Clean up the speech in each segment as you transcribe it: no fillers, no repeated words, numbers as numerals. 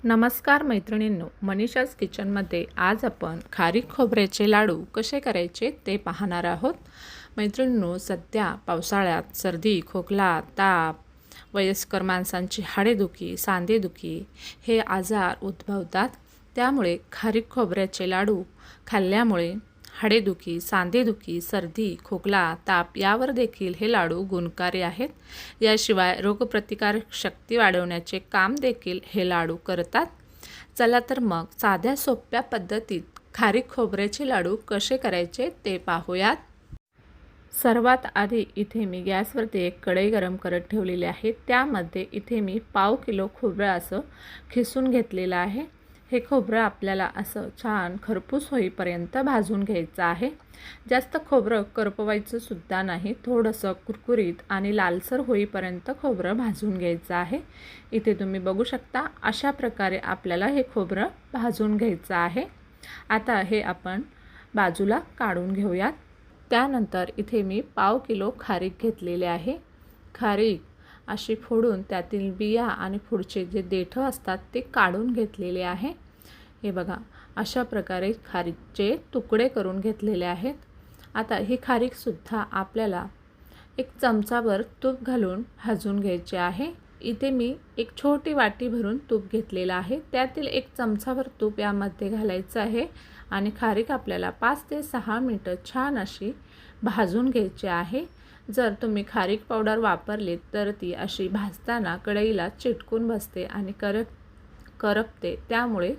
नमस्कार मैत्रिणींनो, मनीषाज किचनमध्ये आज आपण खारीक खोबऱ्याचे लाडू कसे करायचे ते पाहणार आहोत। मैत्रिणींनो, सध्या पावसाळ्यात सर्दी, खोकला, ताप, वयस्कर माणसांची हाडेदुखी, सांधेदुखी हे आजार उद्भवतात। त्यामुळे खारीक खोबऱ्याचे लाडू खाल्ल्यामुळे हाडेदुखी, सांधेदुखी, सर्दी, खोकला, ताप यावर देखील हे लाडू गुणकारी आहेत। याशिवाय रोगप्रतिकारक शक्ती वाढवण्याचे काम देखील हे लाडू करतात। चला तर मग साध्या सोप्या पद्धतीत खारीक खोबऱ्याचे लाडू कसे करायचे ते पाहूयात। सर्वात आधी इथे मी गॅसवरती एक कढई गरम करत ठेवलेली आहे। त्यामध्ये इथे मी पाव किलो खोबरं असं खिसून घेतलेलं आहे। हे खोबरं आपल्याला असं छान खरपूस होईपर्यंत भाजून घ्यायचं आहे। जास्त खोबरं करपवायचं सुद्धा नाही, थोडंसं कुरकुरीत आणि लालसर होईपर्यंत खोबरं भाजून घ्यायचं आहे। इथे तुम्ही बघू शकता, अशा प्रकारे आपल्याला हे खोबरं भाजून घ्यायचं आहे। आता हे आपण बाजूला काढून घेऊयात। त्यानंतर इथे मी पाव किलो खारीक घेतलेले आहे। खारीक अशी फोडून त्यातील बिया आणि पुढचे जे देठ असतात ते काढून घेतलेले आहे। हे बघा, अशा प्रकारे खारीकचे तुकडे करून घेतलेले आहेत। आता ही खारीक सुद्धा आपल्याला एक चमचाभर तूप घालून भाजून घ्यायचे आहे। इथे मी एक छोटी वाटी भरून तूप घेतलेलं आहे। त्यातील एक चमचाभर तूप यामध्ये घालायचं आहे आणि खारीक आपल्याला 5 ते 6 मिनिटं छान अशी भाजून घ्यायची आहे। जर तुम्ही खारीक पावडर वापरली तर ती अशी भाजताना कढईला चिटकून बसते आणि करपते। त्यामुळे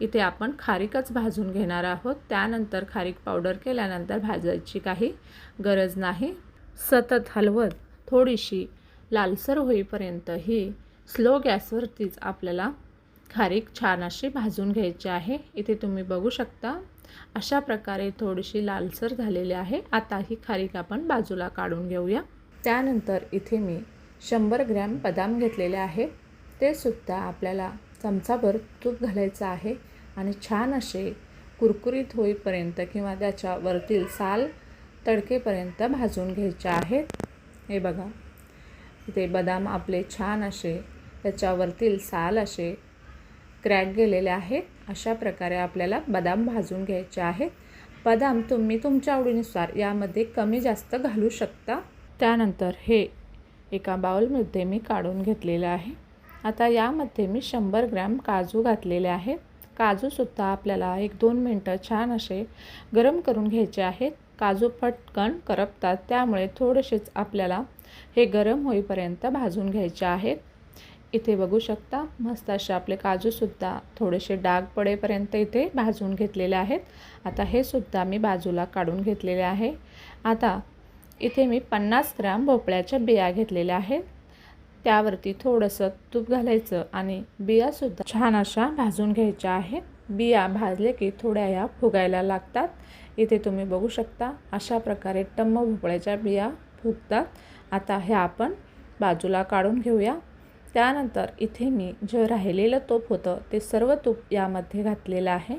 इथे आपण खारीकच भाजून घेणार आहोत। त्यानंतर खारीक पावडर केल्यानंतर भाजायची काही गरज नाही। सतत हलवत थोडीशी लालसर होईपर्यंत ही स्लो गॅसवरतीच आपल्याला खारीक छान अशी भाजून घ्यायची आहे। इथे तुम्ही बघू शकता, अशा प्रकारे थोडीशी लालसर झालेली आहे। आता ही खारीक आपण बाजूला काढून घेऊया। त्यानंतर इथे मी 100 ग्रॅम बदाम घेतलेले आहे। ते सुद्धा आपल्याला चमचाभर तूप घालायचं आहे आणि छान असे कुरकुरीत होईपर्यंत किंवा त्याच्या वरतील साल तडकेपर्यंत भाजून घ्यायचे आहेत। हे बघा, इथे बदाम आपले छान असे त्याच्यावरतील साल असे क्रॅक गेलेले आहेत। अशा प्रकारे आपल्याला बदाम भाजून घ्यायचे आहेत। बदाम तुम्ही तुमच्या आवडीनुसार यामध्ये कमी जास्त घालू शकता। त्यानंतर हे एका बाउलमध्ये मी काढून घेतलेलं आहे। आता यामध्ये मी 100 ग्रॅम काजू घातलेले आहेत। काजूसुद्धा आपल्याला 1-2 मिनटं छान असे गरम करून घ्यायचे आहेत। काजू पटकन करपतात, त्यामुळे थोडेसेच आपल्याला हे गरम होईपर्यंत भाजून घ्यायचे आहेत। इथे बघू शकता, मस्त असे आपले काजूसुद्धा थोडेसे डाग पडेपर्यंत इथे भाजून घेतलेले आहेत। आता हे सुद्धा मी बाजूला काढून घेतलेले आहे। आता इथे मी 50 ग्रॅम भोपळ्याच्या बिया घेतलेल्या आहेत। त्यावरती थोडंसं तूप घालायचं आणि बियासुद्धा छान अशा भाजून घ्यायच्या आहेत। बिया भाजले की थोड्या या फुगायला लागतात। इथे तुम्ही बघू शकता, अशा प्रकारे टम्म भोपळ्याच्या बिया फुगतात। आता हे आपण बाजूला काढून घेऊया। त्यानंतर इथे मी जे राहिलेलं तूप होतं ते सर्व तूप यामध्ये घातलेलं आहे।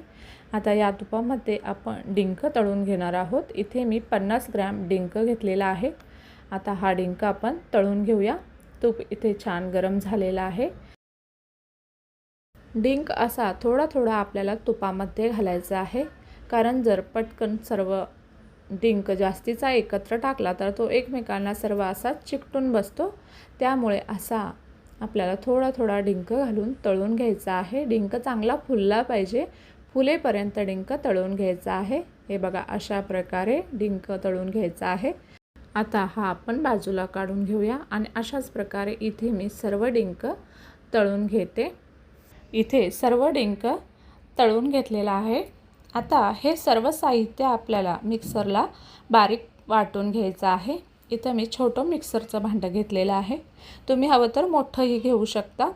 आता या तुपामध्ये आपण डिंक तळून घेणार आहोत। इथे मी 50 ग्रॅम डिंक घेतलेला आहे। आता हा डिंक आपण तळून घेऊया। तूप इथे छान गरम झालेला आहे। डिंक असा थोडा थोडा आपल्याला तुपामध्ये घालायचा आहे, कारण जर पटकन सर्व डिंक जास्तीचा एकत्र टाकला तर तो एकमेकांना सर्व असा चिकटून बसतो। त्यामुळे असा आपल्याला थोडा थोडा डिंक घालून तळून घ्यायचा आहे। डिंक चांगला फुलला पाहिजे, फुलेपर्यंत डिंक तळून घ्यायचा आहे। हे बघा, अशा प्रकारे डिंक तळून घ्यायचा आहे। आता हा आपण बाजूला काढून घेऊया आणि अशाच प्रकारे इथे मी सर्व डिंक तळून घेते। इथे सर्व डिंक तळून घेतलेला आहे। आता हे सर्व साहित्य आपल्याला मिक्सरला बारीक वाटून घ्यायचं आहे। इथं मी छोटं मिक्सरचं भांडं घेतलेलं आहे, तुम्ही हवं तर मोठंही घेऊ शकता।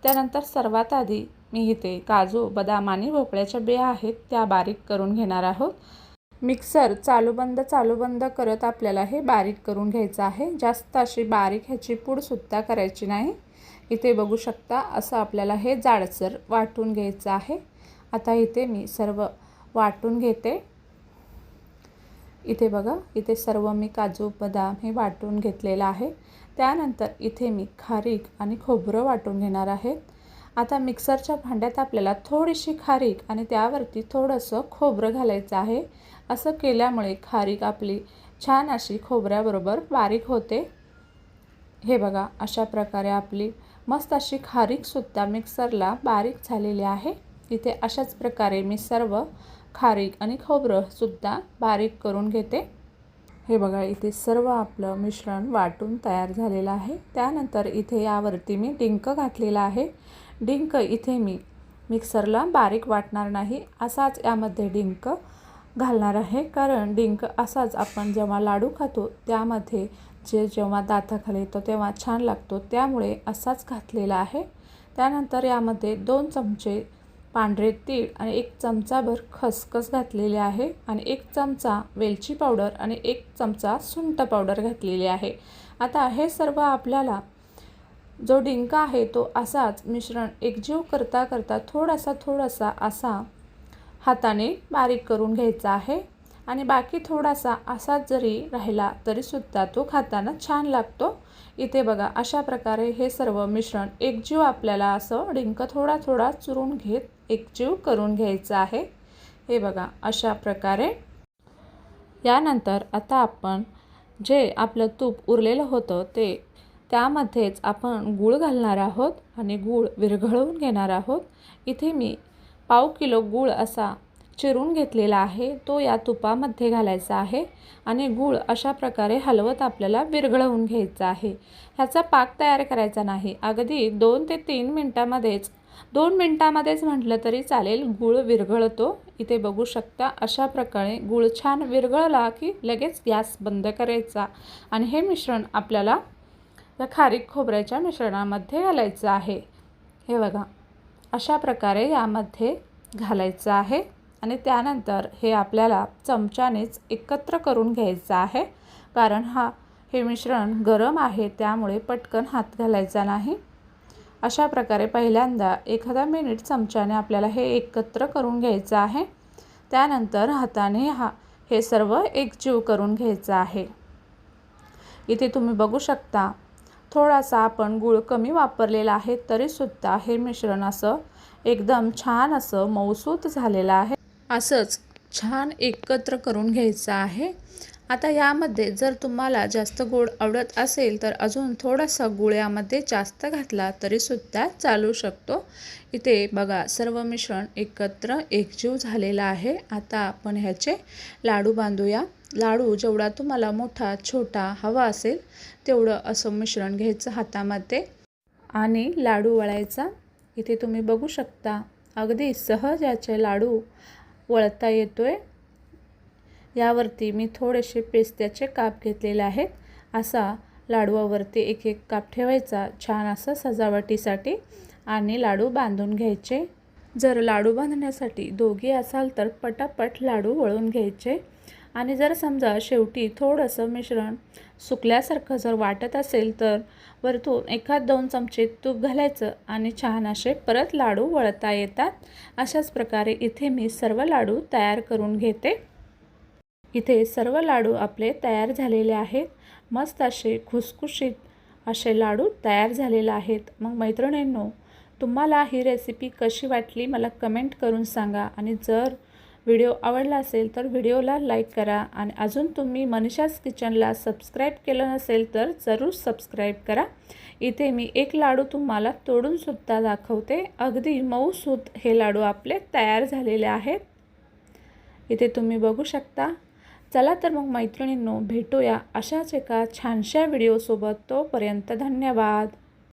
त्यानंतर सर्वात आधी मी इथे काजू, बदाम आणि भोपळ्याच्या बिया आहेत त्या बारीक करून घेणार आहोत। मिक्सर चालू बंद करत आपल्याला हे बारीक करून घ्यायचं आहे। जास्त अशी बारीक ह्याची पूडसुद्धा करायची नाही। इथे बघू शकता, असं आपल्याला हे जाडसर वाटून घ्यायचं आहे। आता इथे मी सर्व वाटून घेते। इथे बघा, इथे सर्व मी काजू बदाम हे वाटून घेतलेलं आहे। त्यानंतर इथे मी खारीक आणि खोबरं वाटून घेणार आहे। आता मिक्सरच्या भांड्यात आपल्याला थोडीशी खारीक आणि त्यावरती थोडंसं खोबरं घालायचं आहे। असं केल्यामुळे खारीक आपली छान अशी खोबऱ्याबरोबर बारीक होते। हे बघा, अशा प्रकारे आपली मस्त अशी खारीकसुद्धा मिक्सरला बारीक झालेली आहे। इथे अशाच प्रकारे मी सर्व खारीक आणि खोबरंसुद्धा बारीक करून घेते। हे बघा, इथे सर्व आपलं मिश्रण वाटून तयार झालेलं आहे। त्यानंतर इथे यावरती मी डिंक घातलेला आहे। डिंक इथे मी मिक्सरला बारीक वाटणार नाही, असाच यामध्ये डिंक घालणार आहे। कारण डिंक असाच आपण जेव्हा लाडू खातो त्यामध्ये जेव्हा दाताखाली येतो तेव्हा छान लागतो, त्यामुळे असाच घातलेला आहे। त्यानंतर यामध्ये 2 चमचे पांढरे तीळ आणि 1 चमचाभर खसखस घातलेले आहे आणि 1 चमचा वेलची पावडर आणि 1 चमचा सुंठ पावडर घातलेली आहे। आता हे सर्व आपल्याला जो डिंक आहे तो असाच मिश्रण एकजीव करता करता थोडासा असा हाताने बारीक करून घ्यायचा आहे आणि बाकी थोडासा असाच जरी राहिला तरीसुद्धा तो खाताना छान लागतो। इथे बघा, अशा प्रकारे हे सर्व मिश्रण एकजीव आपल्याला असं डिंक थोडा चुरून घेत एकजीव करून घ्यायचं आहे। हे बघा, अशा प्रकारे। यानंतर आता आपण जे आपलं तूप उरलेलं होतं त्यामध्येच आपण गूळ घालणार आहोत आणि गूळ विरघळवून घेणार आहोत। इथे मी पाव किलो गूळ असा चिरून घेतलेला आहे, तो या तुपामध्ये घालायचा आहे आणि गूळ अशा प्रकारे हलवत आपल्याला विरघळवून घ्यायचा आहे। ह्याचा पाक तयार करायचा नाही, अगदी 2 ते 3 मिनिटांमध्येच 2 मिनिटांमध्येच म्हटलं तरी चालेल, गूळ विरघळतो। इथे बघू शकता, अशा प्रकारे गूळ छान विरघळला की लगेच गॅस बंद करायचा आणि हे मिश्रण आपल्याला या खारीक खोबऱ्याच्या मिश्रणामध्ये घालायचं आहे। हे बघा, अशा प्रकारे यामध्ये घालायचं आहे आणि त्यानंतर हे आपल्याला चमच्यानेच एकत्र करून घ्यायचं आहे। कारण हे मिश्रण गरम आहे, त्यामुळे पटकन हात घालायचा नाही। अशा प्रकारे पहिल्यांदा एखादा मिनिट चमच्याने आपल्याला हे एकत्र करून घ्यायचं आहे। त्यानंतर हाताने हे सर्व एकजीव करून घ्यायचं आहे। इथे तुम्ही बघू शकता, थोडासा आपण गूळ कमी वापरलेला आहे तरीसुद्धा हे मिश्रण असं एकदम छान असं मऊसूत झालेलं आहे। असंच छान एकत्र करून घ्यायचं आहे। आता यामध्ये जर तुम्हाला जास्त गोड आवडत असेल तर अजून थोडासा गूळ यामध्ये जास्त घातला तरीसुद्धा चालू शकतो। इथे बघा, सर्व मिश्रण एकत्र एकजीव झालेलं आहे। आता आपण ह्याचे लाडू बांधूया। लाडू जेवढा तुम्हाला मोठा छोटा हवा असेल तेवढं असं मिश्रण घ्यायचं हातामध्ये आणि लाडू वळायचा। इथे तुम्ही बघू शकता, अगदी सहज याचे लाडू वळता येतोय। यावरती मी थोडेसे पेस्त्याचे काप घेतलेले आहेत। असा लाडूवरती एक काप ठेवायचा छान असं सजावटीसाठी आणि लाडू बांधून घ्यायचे। जर लाडू बांधण्यासाठी दोघी असाल तर पटापट लाडू वळून घ्यायचे आणि जर समजा शेवटी थोडंसं मिश्रण सुकल्यासारखं जर वाटत असेल तर वरतून 1-2 चमचे तूप घालायचं आणि छान असे परत लाडू वळता येतात। अशाच प्रकारे इथे मी सर्व लाडू तयार करून घेते। इथे सर्व लाडू आपले तयार झालेले आहेत। मस्त असे खुसखुशीत असे लाडू तयार झालेले आहेत। मग मैत्रिणींनो, तुम्हाला ही रेसिपी कशी वाटली मला कमेंट करून सांगा आणि जर व्हिडिओ आवडला असेल तर व्हिडिओला लाईक करा आणि अजून तुम्ही मनीषाज किचनला सबस्क्राईब केलं नसेल तर जरूर सबस्क्राईब करा। इथे मी एक लाडू तुम्हाला तोडून सुद्धा दाखवते, अगदी मऊसूत हे लाडू आपले तयार झालेले आहेत। इथे तुम्ही बघू शकता। चला तर मग मैत्रिणींनो, भेटूया अशाच एका छानशा व्हिडिओसोबत। तोपर्यंत धन्यवाद।